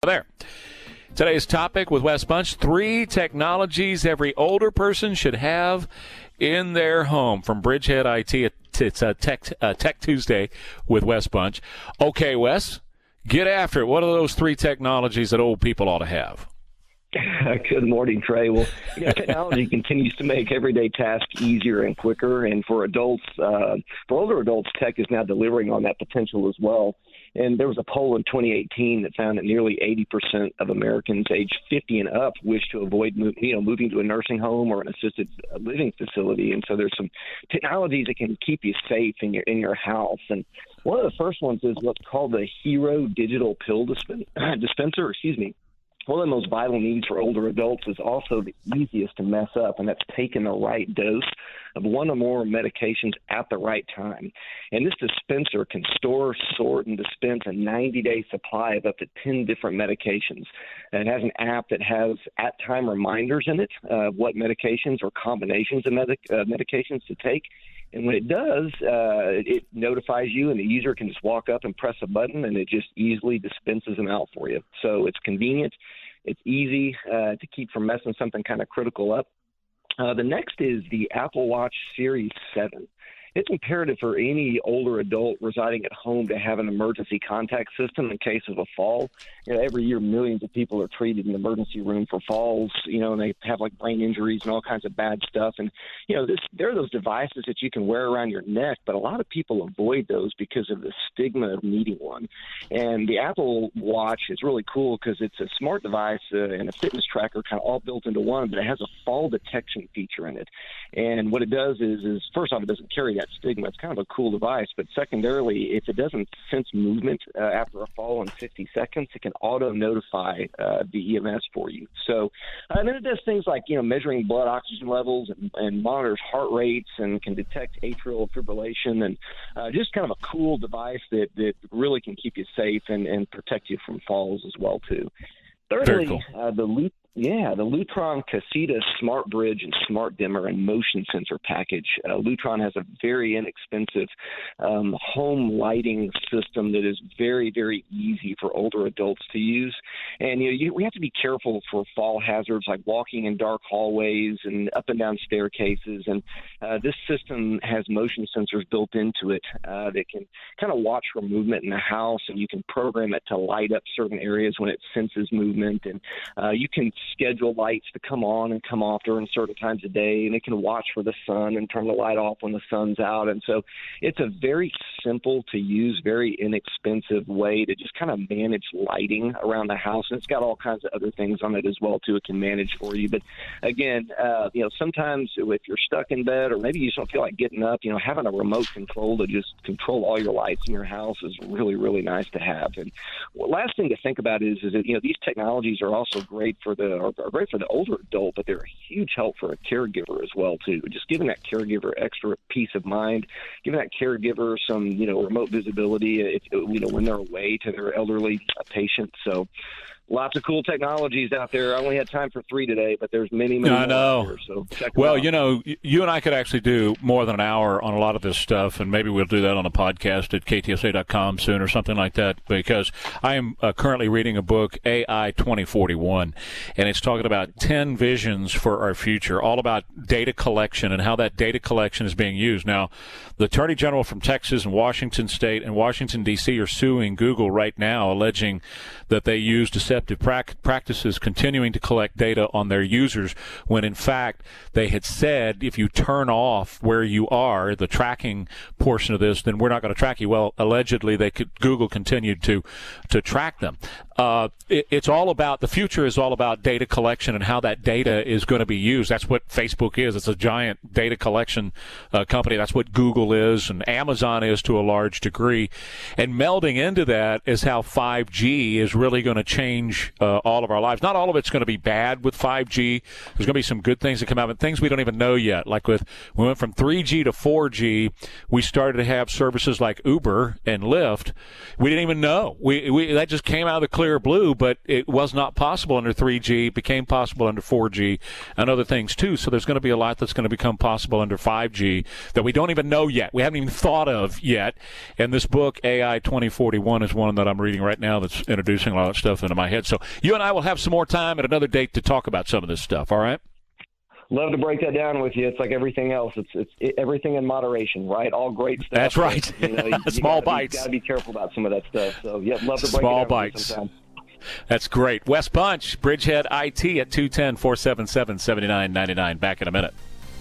there. Today's topic with Wes Bunch, 3 technologies every older person should have in their home. From Bridgehead IT, it's a Tech Tuesday with Wes Bunch. Okay, Wes, get after it. What are those 3 technologies that old people ought to have? Good morning, Trey. Well, technology continues to make everyday tasks easier and quicker. And for adults, for older adults, tech is now delivering on that potential as well. And there was a poll in 2018 that found that nearly 80% of Americans aged 50 and up wish to avoid moving to a nursing home or an assisted living facility. And so there's some technologies that can keep you safe in your house. And one of the first ones is what's called the Hero Digital Pill Dispenser. One of the most vital needs for older adults is also the easiest to mess up, and that's taking the right dose of one or more medications at the right time. And this dispenser can store, sort, and dispense a 90-day supply of up to 10 different medications. And it has an app that has at-time reminders in it of what medications or combinations of medications to take. And when it does, it notifies you, and the user can just walk up and press a button, and it just easily dispenses them out for you. So it's convenient. It's easy to keep from messing something kind of critical up. The next is the Apple Watch Series 7. It's imperative for any older adult residing at home to have an emergency contact system in case of a fall. Every year, millions of people are treated in the emergency room for falls, and they have like brain injuries and all kinds of bad stuff. And, there are those devices that you can wear around your neck, but a lot of people avoid those because of the stigma of needing one. And the Apple Watch is really cool because it's a smart device and a fitness tracker kind of all built into one, but it has a fall detection feature in it. And what it does is first off, it doesn't carry that stigma. It's kind of a cool device, but secondarily, if it doesn't sense movement after a fall in 50 seconds, it can auto notify the EMS for you. So, and then it does things like measuring blood oxygen levels and monitors heart rates and can detect atrial fibrillation, and just kind of a cool device that really can keep you safe and protect you from falls as well too. Thirdly, cool. The Lutron Casita Smart Bridge and Smart Dimmer and Motion Sensor package. Lutron has a very inexpensive home lighting system that is very, very easy for older adults to use. And we have to be careful for fall hazards like walking in dark hallways and up and down staircases. And this system has motion sensors built into it that can kind of watch for movement in the house, and you can program it to light up certain areas when it senses movement. And you can schedule lights to come on and come off during certain times of day, and it can watch for the sun and turn the light off when the sun's out. And so it's a very simple to use, very inexpensive way to just kind of manage lighting around the house. And it's got all kinds of other things on it as well too. It can manage for you. But again, sometimes if you're stuck in bed or maybe you just don't feel like getting up, having a remote control to just control all your lights in your house is really, really nice to have. And last thing to think about is that these technologies are also great for the older adult, but they're a huge help for a caregiver as well too. Just giving that caregiver extra peace of mind, giving that caregiver some remote visibility when they're away to their elderly patient. So lots of cool technologies out there. I only had time for 3 today, but there's many more out there, so check them out. You and I could actually do more than an hour on a lot of this stuff, and maybe we'll do that on a podcast at KTSA.com soon or something like that, because I am currently reading a book, AI 2041, and it's talking about 10 visions for our future, all about data collection and how that data collection is being used. Now, the Attorney General from Texas and Washington State and Washington, D.C. are suing Google right now, alleging that they use deceptive practices continuing to collect data on their users when, in fact, they had said if you turn off where you are, the tracking portion of this, then we're not going to track you. Well, allegedly, Google continued to track them. It's all about, the future is all about data collection and how that data is going to be used. That's what Facebook is. It's a giant data collection company. That's what Google is and Amazon is to a large degree. And melding into that is how 5G is really going to change all of our lives. Not all of it's going to be bad with 5G. There's going to be some good things that come out, but things we don't even know yet. Like we went from 3G to 4G, we started to have services like Uber and Lyft. We didn't even know. That just came out of the clear clear blue, but it was not possible under 3G, became possible under 4G, and other things too. So there's going to be a lot that's going to become possible under 5G that we don't even know yet. We haven't even thought of yet. And this book, AI 2041, is one that I'm reading right now that's introducing a lot of stuff into my head. So you and I will have some more time at another date to talk about some of this stuff, all right? Love to break that down with you. It's like everything else. It's everything in moderation, right? All great stuff. That's right. Small bites. You got to be careful about some of that stuff. So, yeah, love to break Small it down bites. sometime. That's great. Wes Bunch, Bridgehead IT at 210-477-7999. Back in a minute.